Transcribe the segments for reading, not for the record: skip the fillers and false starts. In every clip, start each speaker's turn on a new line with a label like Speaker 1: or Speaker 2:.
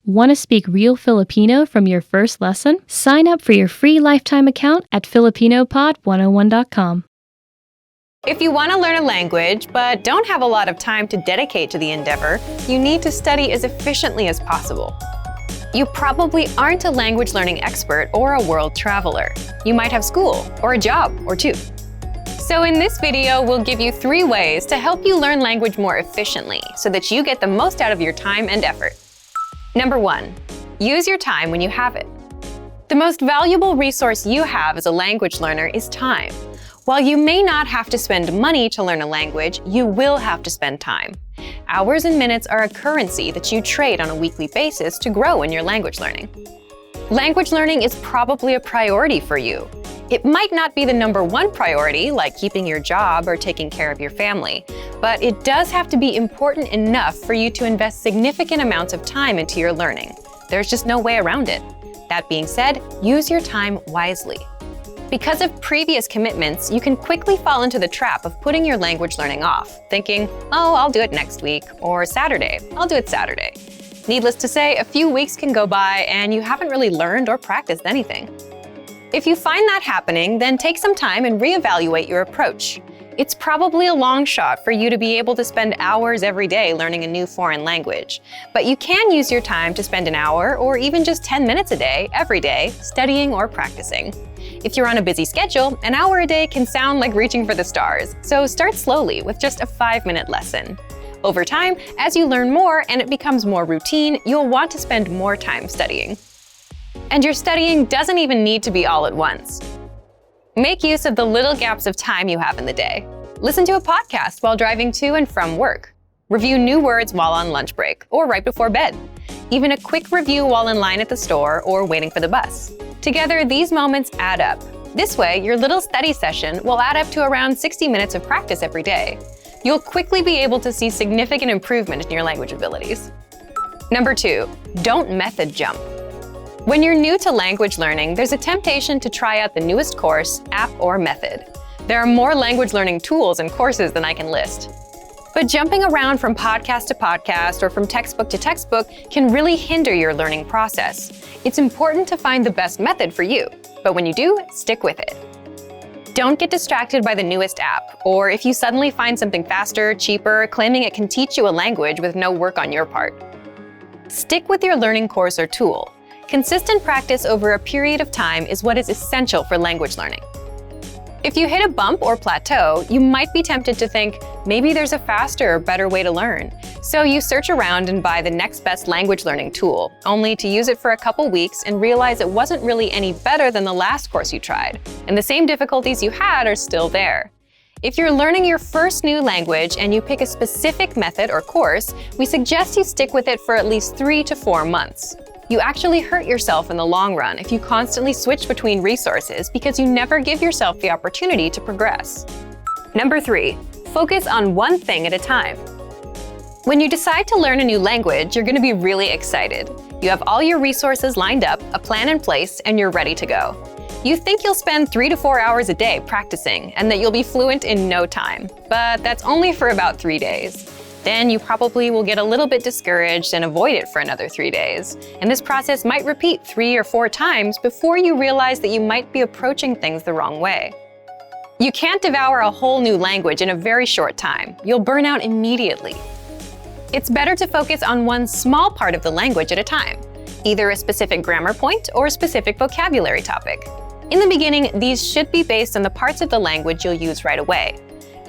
Speaker 1: Want to speak real Filipino from your first lesson? Sign up for your free lifetime account at filipinopod101.com.
Speaker 2: If you want to learn a language but don't have a lot of time to dedicate to the endeavor, you need to study as efficiently as possible. You probably aren't a language learning expert or a world traveler. You might have school or a job or two. So in this video, we'll give you 3 ways to help you learn language more efficiently so that you get the most out of your time and effort. Number 1, use your time when you have it. The most valuable resource you have as a language learner is time. While you may not have to spend money to learn a language, you will have to spend time. Hours and minutes are a currency that you trade on a weekly basis to grow in your language learning. Language learning is probably a priority for you. It might not be the number 1 priority, like keeping your job or taking care of your family, but it does have to be important enough for you to invest significant amounts of time into your learning. There's just no way around it. That being said, use your time wisely. Because of previous commitments, you can quickly fall into the trap of putting your language learning off, thinking, oh, I'll do it next week, or Saturday, I'll do it Saturday. Needless to say, a few weeks can go by and you haven't really learned or practiced anything. If you find that happening, then take some time and reevaluate your approach. It's probably a long shot for you to be able to spend hours every day learning a new foreign language, but you can use your time to spend an hour or even just 10 minutes a day, every day, studying or practicing. If you're on a busy schedule, an hour a day can sound like reaching for the stars, so start slowly with just a 5-minute lesson. Over time, as you learn more and it becomes more routine, you'll want to spend more time studying. And your studying doesn't even need to be all at once. Make use of the little gaps of time you have in the day. Listen to a podcast while driving to and from work. Review new words while on lunch break or right before bed. Even a quick review while in line at the store or waiting for the bus. Together, these moments add up. This way, your little study session will add up to around 60 minutes of practice every day. You'll quickly be able to see significant improvement in your language abilities. Number 2, don't method jump. When you're new to language learning, there's a temptation to try out the newest course, app, or method. There are more language learning tools and courses than I can list. But jumping around from podcast to podcast or from textbook to textbook can really hinder your learning process. It's important to find the best method for you, but when you do, stick with it. Don't get distracted by the newest app, or if you suddenly find something faster, cheaper, claiming it can teach you a language with no work on your part. Stick with your learning course or tool. Consistent practice over a period of time is what is essential for language learning. If you hit a bump or plateau, you might be tempted to think, maybe there's a faster or better way to learn. So you search around and buy the next best language learning tool, only to use it for a couple weeks and realize it wasn't really any better than the last course you tried, and the same difficulties you had are still there. If you're learning your first new language and you pick a specific method or course, we suggest you stick with it for at least 3 to 4 months. You actually hurt yourself in the long run if you constantly switch between resources because you never give yourself the opportunity to progress. Number 3, focus on one thing at a time. When you decide to learn a new language, you're going to be really excited. You have all your resources lined up, a plan in place, and you're ready to go. You think you'll spend 3 to 4 hours a day practicing and that you'll be fluent in no time, but that's only for about 3 days. Then you probably will get a little bit discouraged and avoid it for another 3 days. And this process might repeat 3 or 4 times before you realize that you might be approaching things the wrong way. You can't devour a whole new language in a very short time. You'll burn out immediately. It's better to focus on one small part of the language at a time, either a specific grammar point or a specific vocabulary topic. In the beginning, these should be based on the parts of the language you'll use right away.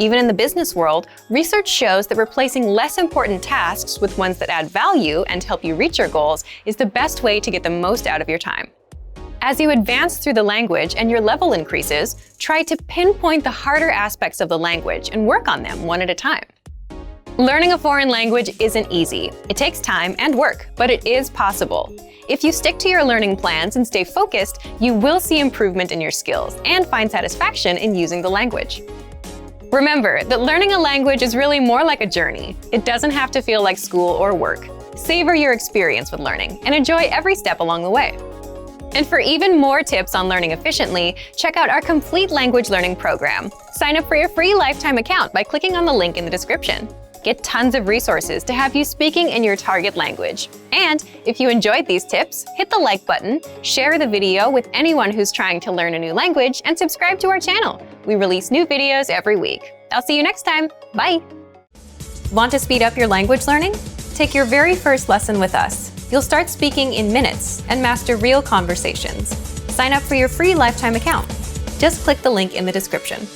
Speaker 2: Even in the business world, research shows that replacing less important tasks with ones that add value and help you reach your goals is the best way to get the most out of your time. As you advance through the language and your level increases, try to pinpoint the harder aspects of the language and work on them one at a time. Learning a foreign language isn't easy. It takes time and work, but it is possible. If you stick to your learning plans and stay focused, you will see improvement in your skills and find satisfaction in using the language. Remember that learning a language is really more like a journey. It doesn't have to feel like school or work. Savor your experience with learning and enjoy every step along the way. And for even more tips on learning efficiently, check out our complete language learning program. Sign up for your free lifetime account by clicking on the link in the description. get tons of resources to have you speaking in your target language. And if you enjoyed these tips, hit the like button, share the video with anyone who's trying to learn a new language, and subscribe to our channel. We release new videos every week. I'll see you next time. Bye! Want to speed up your language learning? Take your very first lesson with us. You'll start speaking in minutes and master real conversations. Sign up for your free lifetime account. Just click the link in the description.